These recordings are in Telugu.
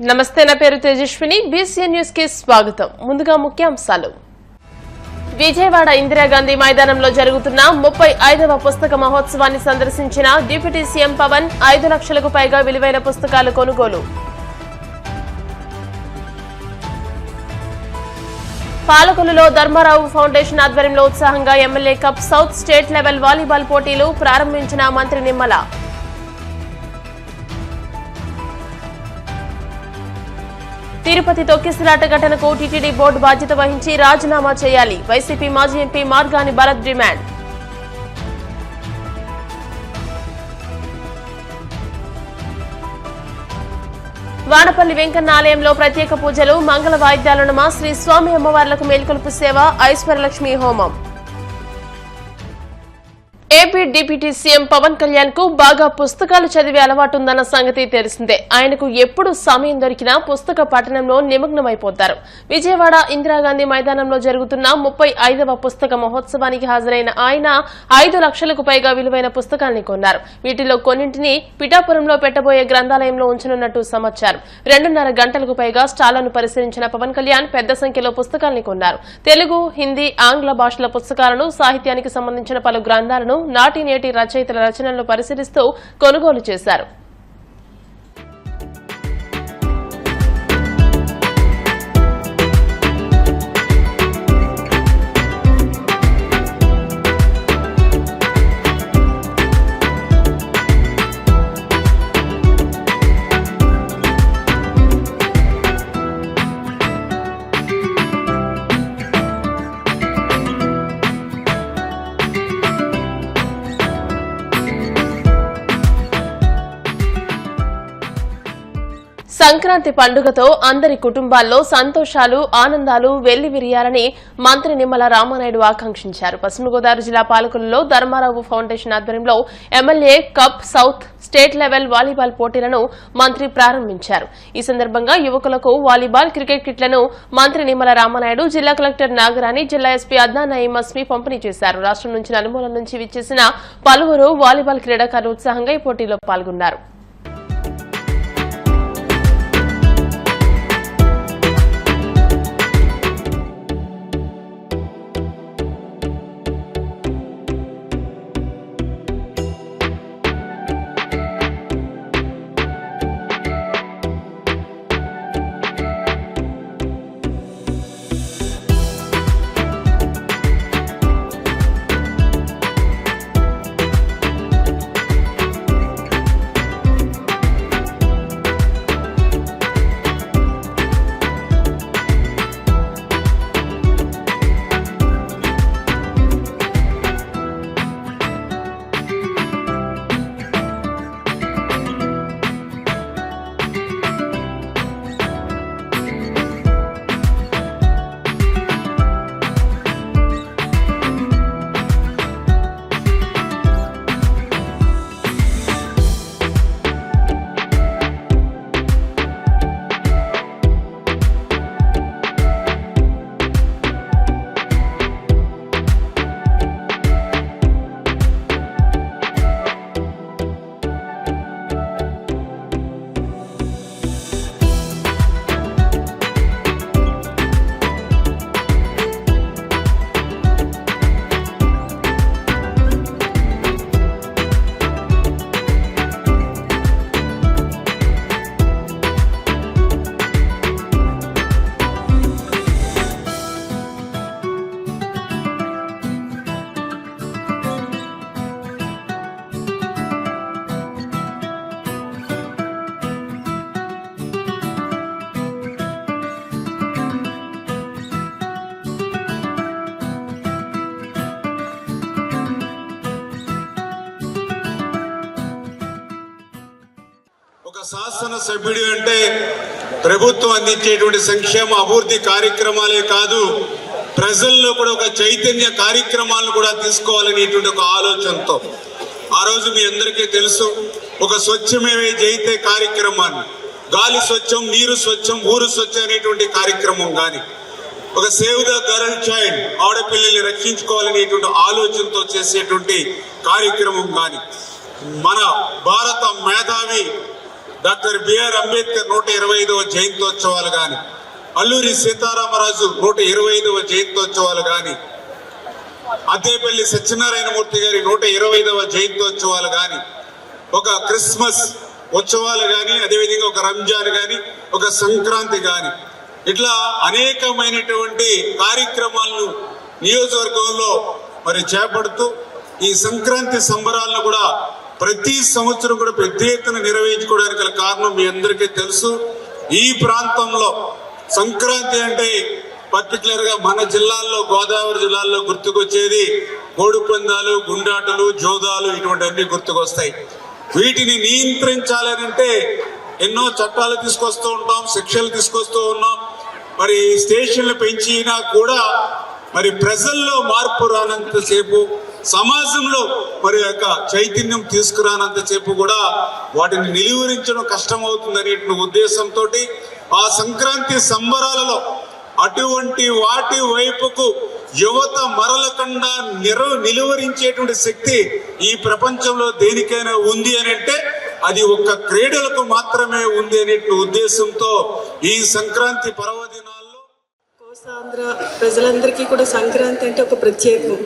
నమస్తే, నా పేరు తేజస్విని. బీసీఎన్ న్యూస్ కి స్వాగతం. ముందుగా ముఖ్యాంశాలు. విజయవాడ ఇందిరాగాంధీ మైదానంలో జరుగుతున్న 35వ పుస్తక మహోత్సవాన్ని సందర్శించిన డిప్యూటీ సీఎం పవన్ 5 లక్షలకు పైగా విలువైన పుస్తకాలు కొనుగోలు. పాలకొల్లులో ధర్మారావు ఫౌండేషన్ ఆధ్వర్యంలో ఉత్సాహంగా MLA cup south state level volleyball పోటీలు ప్రారంభించిన మంత్రి నిమ్మల. తిరుపతి తొక్కిసలాట ఘటనకు టీటీడీ బోర్డు బాధ్యత వహించి రాజీనామా చేయాలి. వైసీపీ మాజీ ఎంపీ మార్గాని భరత్ డిమాండ్. వానపల్లి వెంకన్న ఆలయంలో ప్రత్యేక పూజలు, మంగళ వాయిద్యాల నడుమ శ్రీ స్వామి అమ్మవార్లకు మేల్కొలుపు సేవ, ఐశ్వర్యలక్ష్మి హోమం. AP deputy CM Pavan Kalyan కు బాగా పుస్తకాలు చదివే అలవాటుందన్న సంగతి తెలిసిందే. ఆయనకు ఎప్పుడు సమయం దొరికినా పుస్తక పఠనంలో నిమగ్నమైపోతారు. విజయవాడ ఇందిరాగాంధీ మైదానంలో జరుగుతున్న 35వ పుస్తక మహోత్సవానికి హాజరైన ఆయన 5 లక్షలకు పైగా విలువైన పుస్తకాల్ని కొన్నారు. వీటిలో కొన్నింటిని పిఠాపురంలో పెట్టబోయే గ్రంథాలయంలో ఉంచనున్నట్టు సమాచారం. 2.5 గంటలకు పైగా స్టాళ్లను పరిశీలించిన పవన్ కళ్యాణ్ పెద్ద సంఖ్యలో పుస్తకాల్ని కొన్నారు. తెలుగు, హిందీ, ఆంగ్ల భాషల పుస్తకాలను, సాహిత్యానికి సంబంధించిన పలు గ్రంథాలను, నాటి నేటి రచయితల రచనలను పరిశీలిస్తూ కొనుగోలు చేశారు. సంక్రాంతి పండుగతో అందరి కుటుంబాల్లో సంతోషాలు, ఆనందాలు వెల్లివిరియాలని మంత్రి నిమ్మల రామానాయుడు ఆకాంక్షించారు. పశ్చిమ గోదావరి జిల్లా పాలకొల్లులో ధర్మారావు ఫౌండేషన్ ఆధ్వర్యంలో MLA cup south state level volleyball పోటీలను మంత్రి ప్రారంభించారు. ఈ సందర్భంగా యువకులకు వాలీబాల్, క్రికెట్ కిట్లను మంత్రి నిమ్మల రామానాయుడు, జిల్లా కలెక్టర్ నాగరాణి, జిల్లా ఎస్పీ అద్నాన్ నయీం అస్మి పంపిణీ చేశారు. రాష్ట్రం నుంచి నలుమూలల నుంచి విచ్చేసిన పలువురు వాలీబాల్ క్రీడాకారులు ఉత్సాహంగా ఈ పోటీలో పాల్గొన్నారు. శాసన సభ్యుడు అంటే ప్రభుత్వం అందించేటువంటి సంక్షేమ అభివృద్ధి కార్యక్రమాలే కాదు, ప్రజల్లో కూడా ఒక చైతన్య కార్యక్రమాలను కూడా తీసుకోవాలనేటువంటి ఒక ఆలోచనతో ఆ రోజు మీ అందరికీ తెలుసు, ఒక స్వచ్ఛమేవే జయితే కార్యక్రమాన్ని, గాలి స్వచ్ఛం, నీరు స్వచ్ఛం, ఊరు స్వచ్ఛం అనేటువంటి కార్యక్రమం కానీ, ఒక సేవ్ ద గర్ల్ చైల్డ్, ఆడపిల్లల్ని రక్షించుకోవాలనేటువంటి ఆలోచనతో చేసేటువంటి కార్యక్రమం కానీ, మన భారత మేధావి డాక్టర్ బిఆర్ అంబేద్కర్ 125వ జయంతోత్సవాలు కానీ, అల్లూరి సీతారామరాజు 125వ జయంతోత్సవాలు కానీ, అద్దేపల్లి సత్యనారాయణమూర్తి గారి 125వ జయంతోత్సవాలు కానీ, ఒక క్రిస్మస్ ఉత్సవాలు కానీ, అదేవిధంగా ఒక రంజాన్ కానీ, ఒక సంక్రాంతి కానీ, ఇట్లా అనేకమైనటువంటి కార్యక్రమాలను నియోజకవర్గంలో మరి చేపడుతూ ఈ సంక్రాంతి సంబరాలను కూడా ప్రతి సంవత్సరం కూడా పెద్ద ఎత్తున నిర్వహించుకోవడానికి గల కారణం మీ అందరికీ తెలుసు. ఈ ప్రాంతంలో సంక్రాంతి అంటే పర్టికులర్ గా మన జిల్లాల్లో, గోదావరి జిల్లాల్లో గుర్తుకొచ్చేది కోడి పందాలు, గుండాటలు, జోదాలు, ఇటువంటివన్నీ గుర్తుకొస్తాయి. వీటిని నియంత్రించాలనంటే ఎన్నో చట్టాలు తీసుకొస్తూ ఉంటాం, శిక్షలు తీసుకొస్తూ ఉన్నాం. మరి స్టేషన్లు పెంచినా కూడా మరి ప్రజల్లో మార్పు రానంతసేపు, సమాజంలో మరి యొక్క చైతన్యం తీసుకురానంతసేపు కూడా వాటిని నిలువరించడం కష్టమవుతుందనే ఉద్దేశంతో ఆ సంక్రాంతి సంబరాలలో అటువంటి వాటి వైపుకు యువత మరలకుండా నిలువరించేటువంటి శక్తి ఈ ప్రపంచంలో దేనికైనా ఉంది అని అంటే అది ఒక్క క్రీడలకు మాత్రమే ఉంది అనే ఉద్దేశంతో ఈ సంక్రాంతి పర్వదినాల్లో కోస్తాంధ్ర ప్రజలందరికీ కూడా సంక్రాంతి అంటే ఒక ప్రత్యేకం.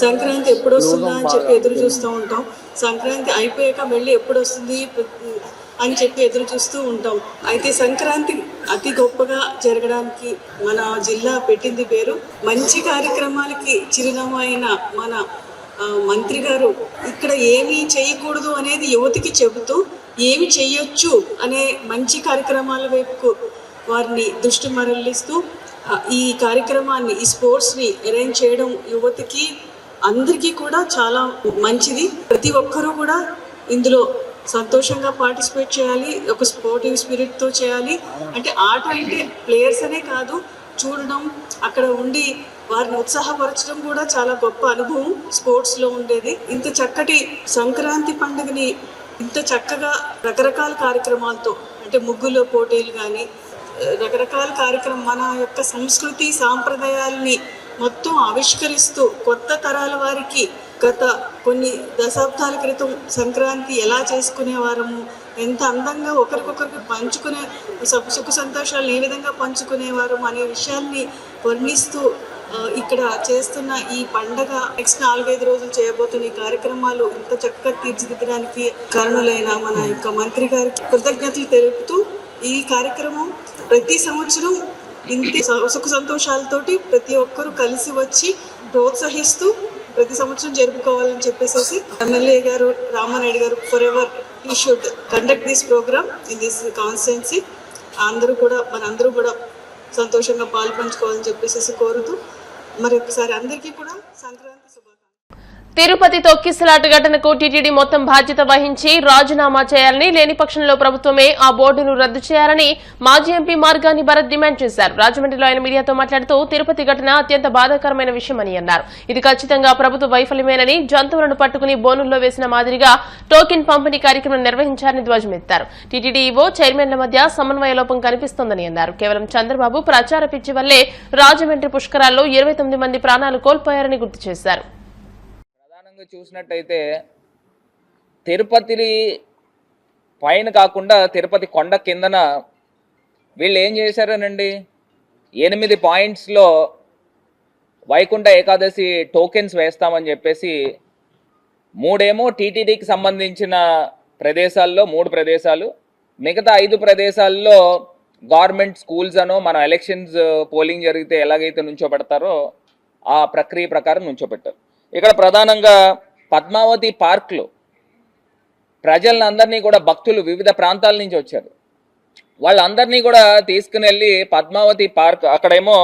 సంక్రాంతి ఎప్పుడు వస్తుందా అని చెప్పి ఎదురు చూస్తూ ఉంటాం. సంక్రాంతి అయిపోయాక మళ్ళీ ఎప్పుడు వస్తుంది అని చెప్పి ఎదురు చూస్తూ ఉంటాం. అయితే సంక్రాంతి అతి గొప్పగా జరగడానికి మన జిల్లా పెట్టింది పేరు. మంచి కార్యక్రమాలకి చిరునామా అయిన మన మంత్రి గారు ఇక్కడ ఏమీ చేయకూడదు అనేది యువతికి చెబుతూ ఏమి చెయ్యొచ్చు అనే మంచి కార్యక్రమాల వైపుకు వారిని దృష్టి మరలిస్తూ ఈ కార్యక్రమాన్ని, ఈ స్పోర్ట్స్ని అరేంజ్ చేయడం యువతికి అందరికీ కూడా చాలా మంచిది. ప్రతి ఒక్కరూ కూడా ఇందులో సంతోషంగా పార్టిసిపేట్ చేయాలి, ఒక స్పోర్టివ్ స్పిరిట్తో చేయాలి. అంటే ఆట అంటే ప్లేయర్స్ అనే కాదు, చూడడం, అక్కడ ఉండి వారిని ఉత్సాహపరచడం కూడా చాలా గొప్ప అనుభవం స్పోర్ట్స్లో ఉండేది. ఇంత చక్కటి సంక్రాంతి పండుగని ఇంత చక్కగా రకరకాల కార్యక్రమాలతో, అంటే ముగ్గులో పోటీలు కానీ, రకరకాల కార్యక్రమం మన యొక్క సంస్కృతి సాంప్రదాయాల్ని మొత్తం ఆవిష్కరిస్తూ కొత్త తరాల వారికి గత కొన్ని దశాబ్దాల క్రితం సంక్రాంతి ఎలా చేసుకునేవారము, ఎంత అందంగా ఒకరికొకరికి పంచుకునే సుఖ సంతోషాలు ఏ విధంగా పంచుకునేవారము అనే విషయాల్ని వర్ణిస్తూ ఇక్కడ చేస్తున్న ఈ పండగ నెక్స్ట్ 4-5 రోజులు చేయబోతున్న ఈ కార్యక్రమాలు ఇంత చక్కగా తీర్చిదిద్దడానికి కారణులైన మన యొక్క మంత్రి గారికి కృతజ్ఞతలు తెలుపుతూ ఈ కార్యక్రమం ప్రతి సంవత్సరం ఇంత సుఖ సంతోషాలతోటి ప్రతి ఒక్కరూ కలిసి వచ్చి ప్రోత్సహిస్తూ ప్రతి సంవత్సరం జరుపుకోవాలని చెప్పేసి ఎమ్మెల్యే గారు రామానాయుడు గారు for ever you should conduct this program in this constituency. మనందరూ కూడా సంతోషంగా పాల్పంచుకోవాలని చెప్పేసి కోరుతూ మరొకసారి అందరికీ కూడా సంక్రాంతి శుభాకాంక్షలు. తిరుపతి తొక్కిసలాట ఘటనకు టీటీడీ మొత్తం బాధ్యత వహించి రాజీనామా చేయాలని, లేని పక్షంలో ప్రభుత్వమే ఆ బోర్డును రద్దు చేయాలని మాజీ ఎంపీ మార్గాని భరత్ డిమాండ్ చేశారు. రాజమండ్రిలో ఆయన మీడియాతో మాట్లాడుతూ తిరుపతి ఘటన అత్యంత బాధాకరమైన విషయమని అన్నారు. ఇది ఖచ్చితంగా ప్రభుత్వ వైఫల్యమేనని, జంతువులను పట్టుకుని బోనుల్లో వేసిన మాదిరిగా టోకెన్ పంపిణీ కార్యక్రమం నిర్వహించారని ధ్వజమెత్తారు. టీటీడీ ఈవో, చైర్మన్ల మధ్య సమన్వయ లోపం కనిపిస్తోందని అన్నారు. కేవలం చంద్రబాబు ప్రచార పిచ్చి వల్లే రాజమండ్రి పుష్కరాల్లో 29 మంది ప్రాణాలు కోల్పోయారని గుర్తు చేశారు. చూసినట్టయితే తిరుపతి పైన కాకుండా తిరుపతి కొండ కిందన వీళ్ళు ఏం చేశారనండి, 8 పాయింట్స్లో వైకుంఠ ఏకాదశి టోకెన్స్ వేస్తామని చెప్పేసి 3 టీటీడీకి సంబంధించిన ప్రదేశాల్లో 3 ప్రదేశాలు, మిగతా 5 ప్రదేశాల్లో గవర్నమెంట్ స్కూల్స్ అనో మన ఎలక్షన్స్ పోలింగ్ జరిగితే ఎలాగైతే నుంచోబెడతారో ఆ ప్రక్రియ ప్రకారం నుంచోబెట్టారు. ఇక్కడ ప్రధానంగా పద్మావతి పార్క్లో ప్రజలందరినీ కూడా భక్తులు వివిధ ప్రాంతాల నుంచి వచ్చారు. వాళ్ళందరినీ కూడా తీసుకుని వెళ్ళి పద్మావతి పార్క్, అక్కడేమో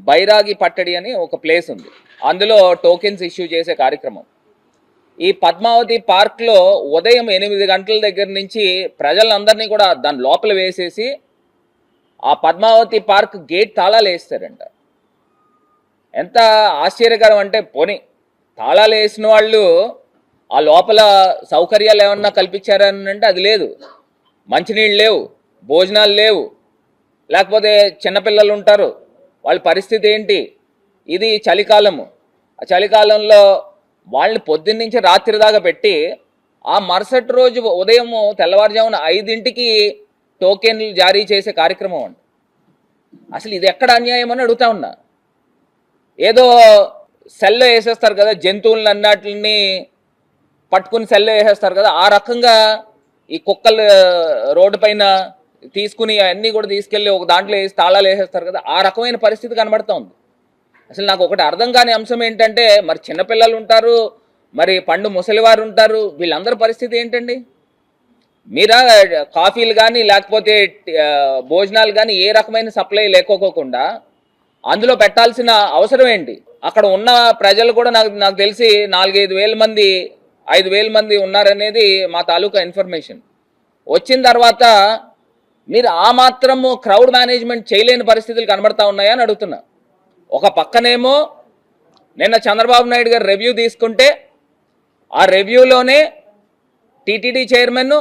బైరాగి పట్టడి అని ఒక ప్లేస్ ఉంది, అందులో టోకెన్స్ ఇష్యూ చేసే కార్యక్రమం. ఈ పద్మావతి పార్క్లో ఉదయం 8 గంటల దగ్గర నుంచి ప్రజలందరినీ కూడా దాని లోపల వేసేసి ఆ పద్మావతి పార్క్ గేట్ తాళాలు వేస్తారంట. ఎంత ఆశ్చర్యకరం అంటే, పోనీ తాళాలు వేసిన వాళ్ళు ఆ లోపల సౌకర్యాలు ఏమన్నా కల్పించారని అంటే అది లేదు. మంచినీళ్ళు లేవు, భోజనాలు లేవు, లేకపోతే చిన్నపిల్లలు ఉంటారు, వాళ్ళ పరిస్థితి ఏంటి? ఇది చలికాలము. ఆ చలికాలంలో వాళ్ళని పొద్దున్నుంచి రాత్రి దాకా పెట్టి ఆ మరుసటి రోజు ఉదయం తెల్లవారుజామున 5ంటికి టోకెన్లు జారీ చేసే కార్యక్రమం అండి. అసలు ఇది ఎక్కడ అన్యాయం అని అడుగుతా ఉన్నా. ఏదో సెల్లో వేసేస్తారు కదా, జంతువులను అన్నిటిని పట్టుకుని సెల్లో వేసేస్తారు కదా, ఆ రకంగా ఈ కుక్కలు రోడ్డు పైన తీసుకుని అన్నీ కూడా తీసుకెళ్ళి ఒక దాంట్లో వేసి తాళాలు వేసేస్తారు కదా, ఆ రకమైన పరిస్థితి కనబడుతూ ఉంది. అసలు నాకు ఒకటి అర్థం కాని అంశం ఏంటంటే, మరి చిన్నపిల్లలు ఉంటారు, మరి పండు ముసలివారు ఉంటారు, వీళ్ళందరి పరిస్థితి ఏంటండి? మీరా కాఫీలు కానీ లేకపోతే భోజనాలు కానీ ఏ రకమైన సప్లై లేకోకుండా అందులో పెట్టాల్సిన అవసరం ఏంటి? అక్కడ ఉన్న ప్రజలు కూడా నాకు తెలిసి 4-5 వేల మంది 5,000 మంది ఉన్నారనేది మా తాలూకా ఇన్ఫర్మేషన్. వచ్చిన తర్వాత మీరు ఆ మాత్రము క్రౌడ్ మేనేజ్మెంట్ చేయలేని పరిస్థితులు కనబడతా ఉన్నాయా అని అడుగుతున్నా. ఒక పక్కనేమో నిన్న చంద్రబాబు నాయుడు గారు రివ్యూ తీసుకుంటే ఆ రివ్యూలోనే టీటీడీ చైర్మన్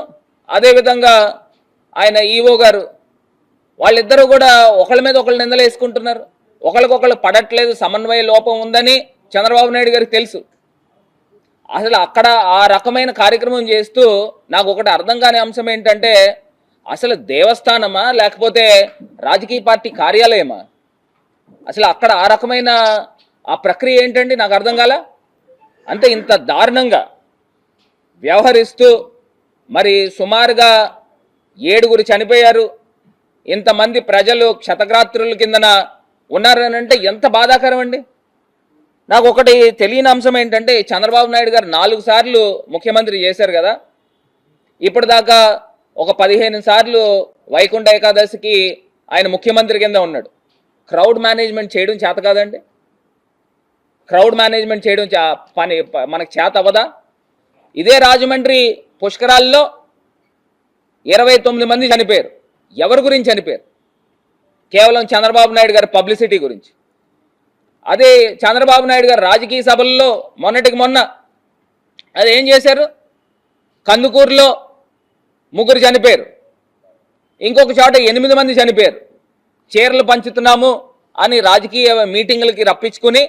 అదేవిధంగా ఆయన ఈఓ గారు వాళ్ళిద్దరూ కూడా ఒకళ్ళ మీద ఒకళ్ళు నిందలు వేసుకుంటున్నారు. ఒకరికొకళ్ళు పడట్లేదు, సమన్వయ లోపం ఉందని చంద్రబాబు నాయుడు గారికి తెలుసు. అసలు అక్కడ ఆ రకమైన కార్యక్రమం చేస్తూ నాకు ఒకటి అర్థం కాని అంశం ఏంటంటే, అసలు దేవస్థానమా లేకపోతే రాజకీయ పార్టీ కార్యాలయమా? అసలు అక్కడ ఆ రకమైన ఆ ప్రక్రియ ఏంటండి? నాకు అర్థం కాల. అంటే ఇంత దారుణంగా వ్యవహరిస్తూ మరి సుమారుగా 7 చనిపోయారు, ఇంతమంది ప్రజలు క్షతగాత్రుల కిందన ఉన్నారని అంటే ఎంత బాధాకరం అండి. నాకు ఒకటి తెలియని అంశం ఏంటంటే, చంద్రబాబు నాయుడు గారు 4 సార్లు ముఖ్యమంత్రి చేశారు కదా, ఇప్పటిదాకా ఒక 15 సార్లు వైకుంఠ ఏకాదశికి ఆయన ముఖ్యమంత్రి కింద ఉన్నాడు. క్రౌడ్ మేనేజ్మెంట్ చేయడం చేత కాదండి? క్రౌడ్ మేనేజ్మెంట్ చేయడం పని మనకు చేత అవ్వదా? ఇదే రాజమండ్రి పుష్కరాల్లో 29 మంది చనిపోయారు. ఎవరి గురించి చనిపోయారు? కేవలం చంద్రబాబు నాయుడు గారి పబ్లిసిటీ గురించి. అదే చంద్రబాబు నాయుడు గారు రాజకీయ సభల్లో మొన్నటికి మొన్న అది ఏం చేశారు? కందుకూరులో 3 చనిపోయారు, ఇంకొక చోట 8 మంది చనిపోయారు. చీరలు పంచుతున్నాము అని రాజకీయ మీటింగులకి రప్పించుకుని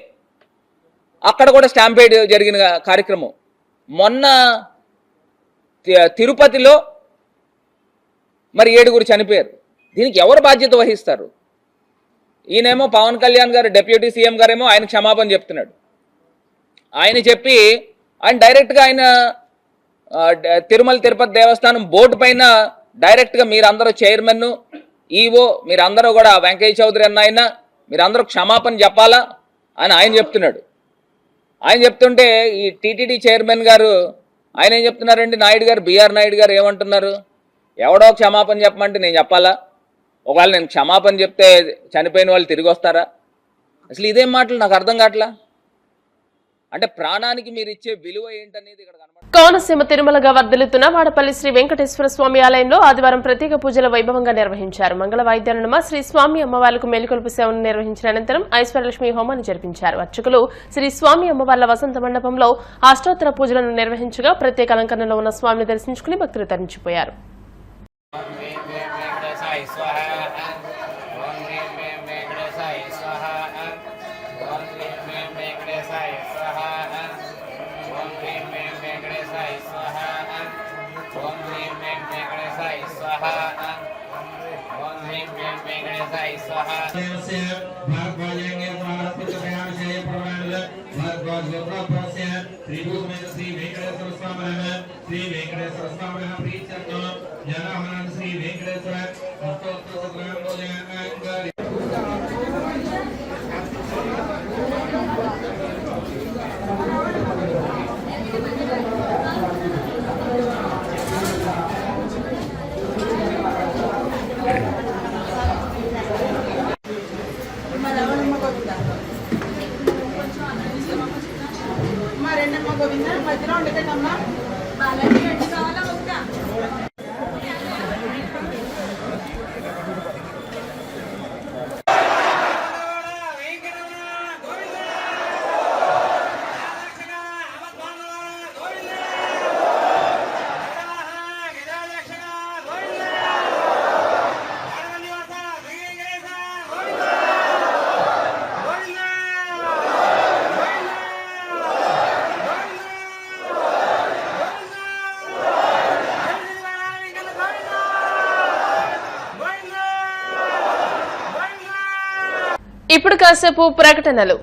అక్కడ కూడా స్టాంపేడ్ జరిగిన కార్యక్రమం. మొన్న తిరుపతిలో మరి 7 చనిపోయారు. దీనికి ఎవరు బాధ్యత వహిస్తారు? ఈయనేమో పవన్ కళ్యాణ్ గారు డిప్యూటీ సీఎం గారేమో ఆయన క్షమాపణ చెప్తున్నాడు. ఆయన చెప్పి ఆయన డైరెక్ట్గా ఆయన తిరుమల తిరుపతి దేవస్థానం బోర్డు పైన డైరెక్ట్గా మీరందరూ చైర్మన్ ఈవో మీరందరూ కూడా వెంకయ్య చౌదరి అన్న ఆయన మీరందరూ క్షమాపణ చెప్పాలా అని ఆయన చెప్తున్నాడు. ఆయన చెప్తుంటే ఈ టీటీడీ చైర్మన్ గారు ఆయన ఏం చెప్తున్నారండి, నాయుడు గారు బిఆర్ నాయుడు గారు ఏమంటున్నారు, ఎవడో క్షమాపణ చెప్పమంటే నేను చెప్పాలా? ఒకవేళ నేను క్షమాపణ చెప్తే చనిపోయిన వాళ్ళు తిరిగి వస్తారా? అసలు ఇదేం మాటలు నాకు అర్థం కావట్లా. అంటే ప్రాణానికి మీరు ఇచ్చే విలువ ఏంటనేది ఇక్కడ కనబడుతుంది. కోనసీమ తిరుమలగా వర్ధిల్లుతున్న వాడపల్లి శ్రీ వెంకటేశ్వర స్వామి ఆలయంలో ఆదివారం ప్రత్యేక పూజల వైభవంగా నిర్వహించారు. మంగళ వాయిద్యాల శ్రీ స్వామి అమ్మవార్లకు మేలుకొలుపు సేవను నిర్వహించిన అనంతరం ఐశ్వర్యలక్ష్మి హోమాన్ని జరిపించారు. అర్చకులు శ్రీ స్వామి అమ్మవార్ల వసంత మండపంలో అష్టోత్తర పూజలను నిర్వహించగా ప్రత్యేక అలంకరణలో ఉన్న స్వామిని దర్శించుకుని భక్తులు తరించిపోయారు. ఇప్పుడు కాసేపు ప్రకటనలు.